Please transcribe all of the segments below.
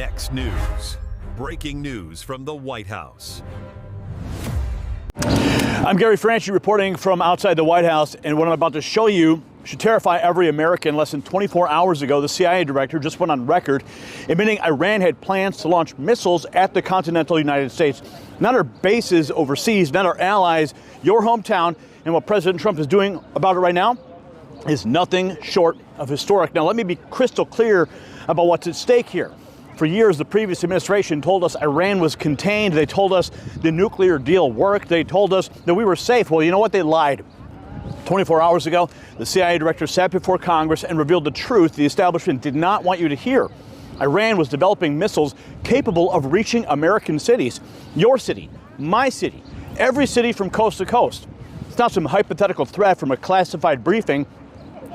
Next News. Breaking news from the White House. I'm Gary Franchi reporting from outside the White House, and what I'm about to show you should terrify every American. Less than 24 hours ago, the CIA director just went on record admitting Iran had plans to launch missiles at the continental United States, not our bases overseas, not our allies, your hometown. And what President Trump is doing about it right now is nothing short of historic. Now, let me be crystal clear about what's at stake here. For years, the previous administration told us Iran was contained. They told us the nuclear deal worked. They told us that we were safe. Well, you know what? They lied. 24 hours ago, the CIA director sat before Congress and revealed the truth the establishment did not want you to hear. Iran was developing missiles capable of reaching American cities. Your city, my city, every city from coast to coast. It's not some hypothetical threat from a classified briefing.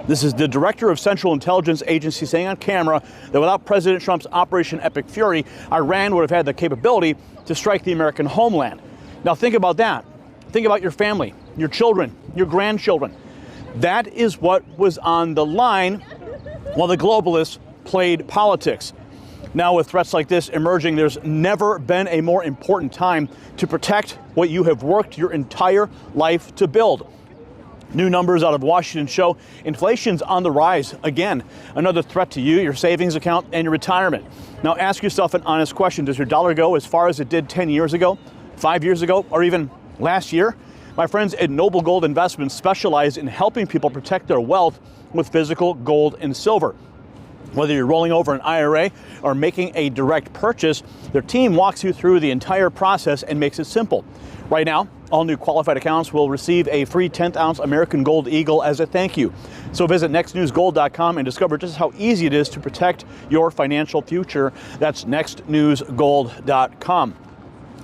This is the director of Central Intelligence Agency saying on camera that without President Trump's Operation Epic Fury, Iran would have had the capability to strike the American homeland. Now think about that. Think about your family, your children, your grandchildren. That is what was on the line while the globalists played politics. Now with threats like this emerging, there's never been a more important time to protect what you have worked your entire life to build. New numbers out of Washington show inflation's on the rise again. Another threat to you, your savings account, and your retirement. Now ask yourself an honest question. Does your dollar go as far as it did 10 years ago, 5 years ago, or even last year? My friends at Noble Gold Investments specialize in helping people protect their wealth with physical gold and silver. Whether you're rolling over an IRA or making a direct purchase, their team walks you through the entire process and makes it simple. Right now, all new qualified accounts will receive a free 10th ounce American Gold Eagle as a thank you. So visit nextnewsgold.com and discover just how easy it is to protect your financial future. That's nextnewsgold.com.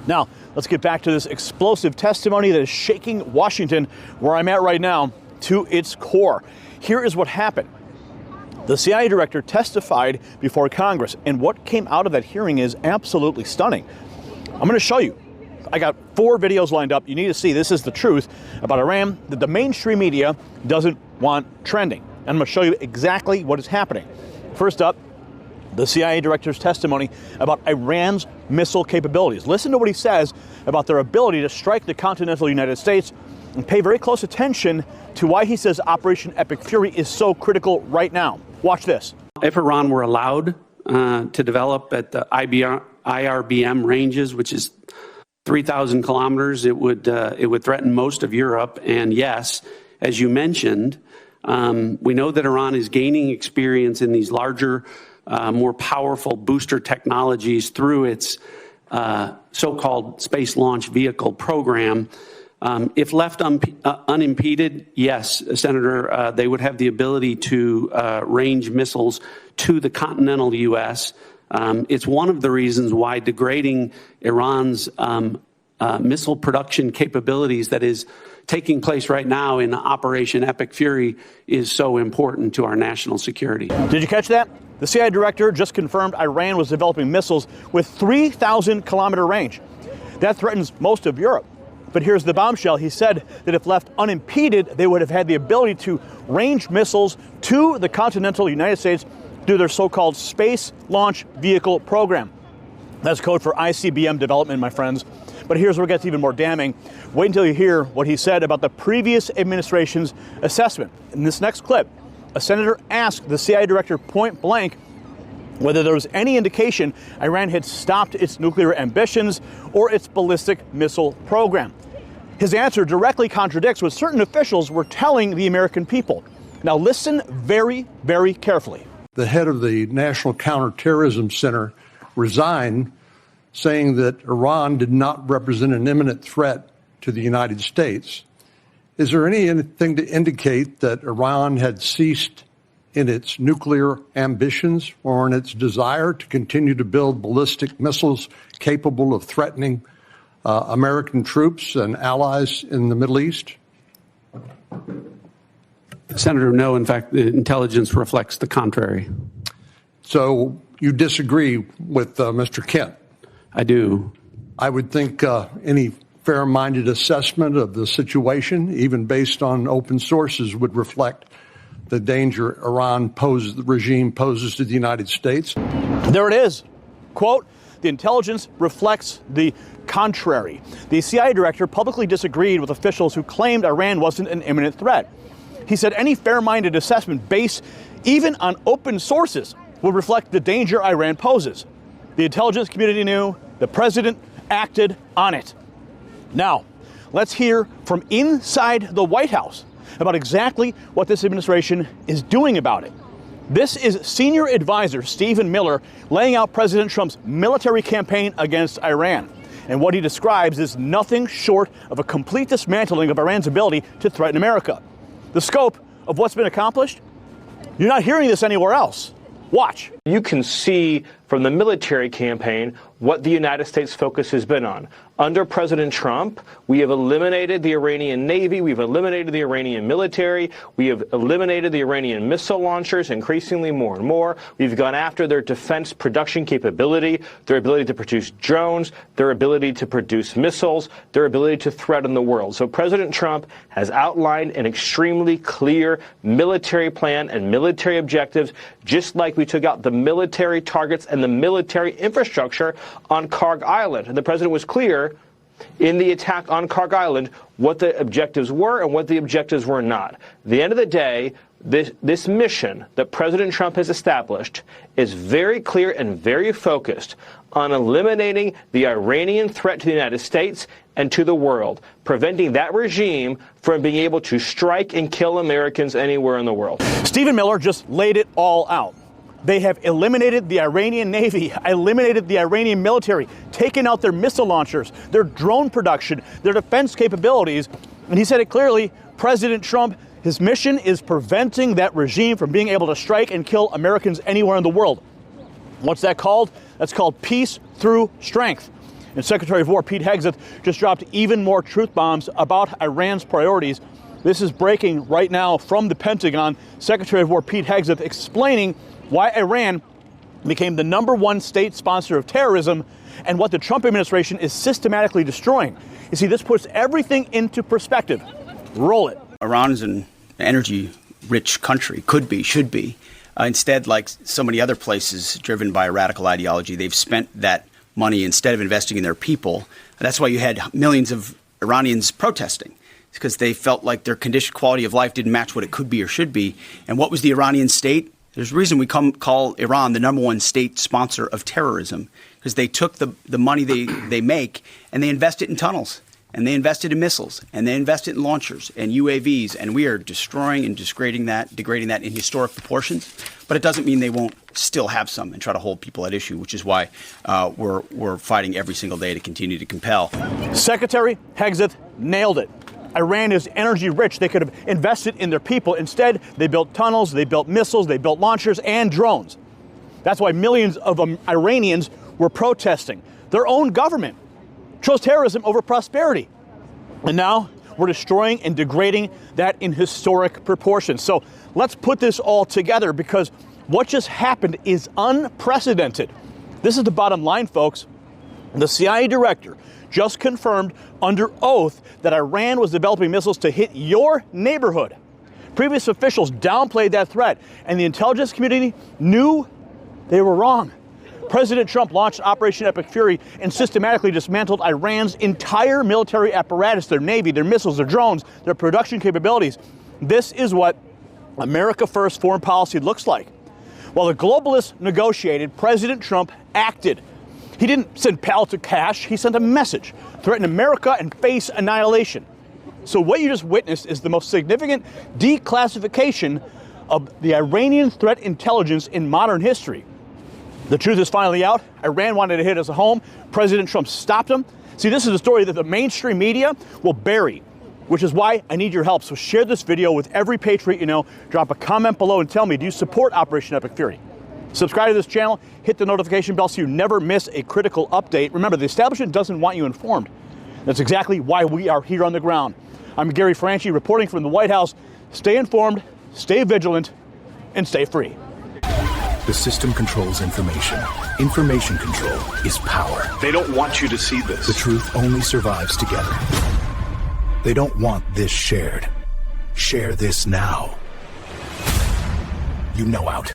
Now, let's get back to this explosive testimony that is shaking Washington, where I'm at right now, to its core. Here is what happened. The CIA director testified before Congress, and what came out of that hearing is absolutely stunning. I'm going to show you. I got 4 videos lined up. You need to see this is the truth about Iran that the mainstream media doesn't want trending. And I'm going to show you exactly what is happening. First up, the CIA director's testimony about Iran's missile capabilities. Listen to what he says about their ability to strike the continental United States, and pay very close attention to why he says Operation Epic Fury is so critical right now. Watch this. If Iran were allowed to develop at the IRBM ranges, which is 3,000 kilometers, it would threaten most of Europe. And yes, as you mentioned, we know that Iran is gaining experience in these larger, more powerful booster technologies through its so-called Space Launch Vehicle program. If left unimpeded, yes, Senator, they would have the ability to range missiles to the continental U.S. It's one of the reasons why degrading Iran's missile production capabilities that is taking place right now in Operation Epic Fury is so important to our national security. Did you catch that? The CIA director just confirmed Iran was developing missiles with 3,000-kilometer range. That threatens most of Europe. But here's the bombshell. He said that if left unimpeded, they would have had the ability to range missiles to the continental United States through their so-called Space Launch Vehicle program. That's code for ICBM development, my friends. But here's where it gets even more damning. Wait until you hear what he said about the previous administration's assessment. In this next clip, a senator asked the CIA director point blank whether there was any indication Iran had stopped its nuclear ambitions or its ballistic missile program. His answer directly contradicts what certain officials were telling the American people. Now listen very, very carefully. The head of the National Counterterrorism Center resigned, saying that Iran did not represent an imminent threat to the United States. Is there anything to indicate that Iran had ceased in its nuclear ambitions or in its desire to continue to build ballistic missiles capable of threatening American troops and allies in the Middle East? Senator, no. In fact, the intelligence reflects the contrary. So you disagree with Mr. Kent? I do. I would think any fair-minded assessment of the situation, even based on open sources, would reflect the danger the regime poses to the United States. There it is. Quote, the intelligence reflects the contrary. The CIA director publicly disagreed with officials who claimed Iran wasn't an imminent threat. He said any fair-minded assessment based even on open sources would reflect the danger Iran poses. The intelligence community knew, the president acted on it. Now, let's hear from inside the White House about exactly what this administration is doing about it. This is senior advisor Stephen Miller laying out President Trump's military campaign against Iran. And what he describes is nothing short of a complete dismantling of Iran's ability to threaten America. The scope of what's been accomplished? You're not hearing this anywhere else. Watch. You can see from the military campaign what the United States focus has been on. Under President Trump, we have eliminated the Iranian Navy, we've eliminated the Iranian military, we have eliminated the Iranian missile launchers, increasingly more and more. We've gone after their defense production capability, their ability to produce drones, their ability to produce missiles, their ability to threaten the world. So President Trump has outlined an extremely clear military plan and military objectives, just like we took out the military targets and the military infrastructure on Karg Island. And the president was clear in the attack on Karg Island what the objectives were and what the objectives were not. At the end of the day, this mission that President Trump has established is very clear and very focused on eliminating the Iranian threat to the United States and to the world, preventing that regime from being able to strike and kill Americans anywhere in the world. Stephen Miller just laid it all out. They have eliminated the Iranian Navy, eliminated the Iranian military, taken out their missile launchers, their drone production, their defense capabilities. And he said it clearly, President Trump, his mission is preventing that regime from being able to strike and kill Americans anywhere in the world. What's that called? That's called peace through strength. And Secretary of War Pete Hegseth just dropped even more truth bombs about Iran's priorities. This is breaking right now from the Pentagon. Secretary of War Pete Hegseth explaining why Iran became the #1 state sponsor of terrorism and what the Trump administration is systematically destroying. You see, this puts everything into perspective. Roll it. Iran is an energy-rich country, could be, should be. Instead, like so many other places driven by a radical ideology, they've spent that money instead of investing in their people. And that's why you had millions of Iranians protesting. It's because they felt like their quality of life didn't match what it could be or should be. And what was the Iranian state? There's a reason we call Iran the #1 state sponsor of terrorism, because they took the money they make and they invest it in tunnels, and they invest it in missiles, and they invest it in launchers and UAVs, and we are destroying and degrading that in historic proportions. But it doesn't mean they won't still have some and try to hold people at issue, which is why we're fighting every single day to continue to compel. Secretary Hegseth nailed it. Iran is energy rich. They could have invested in their people. Instead, they built tunnels, they built missiles, they built launchers and drones. That's why millions of Iranians were protesting. Their own government chose terrorism over prosperity. And now we're destroying and degrading that in historic proportions. So let's put this all together, because what just happened is unprecedented. This is the bottom line, folks. The CIA director just confirmed under oath that Iran was developing missiles to hit your neighborhood. Previous officials downplayed that threat, and the intelligence community knew they were wrong. President Trump launched Operation Epic Fury and systematically dismantled Iran's entire military apparatus, their navy, their missiles, their drones, their production capabilities. This is what America First foreign policy looks like. While the globalists negotiated, President Trump acted. He didn't send pal to cash, he sent a message, threaten America and face annihilation. So what you just witnessed is the most significant declassification of the Iranian threat intelligence in modern history. The truth is finally out. Iran wanted to hit us at home. President Trump stopped them. See, this is a story that the mainstream media will bury, which is why I need your help. So share this video with every patriot you know. Drop a comment below and tell me, do you support Operation Epic Fury? Subscribe to this channel, hit the notification bell so you never miss a critical update. Remember, the establishment doesn't want you informed. That's exactly why we are here on the ground. I'm Gary Franchi reporting from the White House. Stay informed, stay vigilant, and stay free. The system controls information. Information control is power. They don't want you to see this. The truth only survives together. They don't want this shared. Share this now. You know out.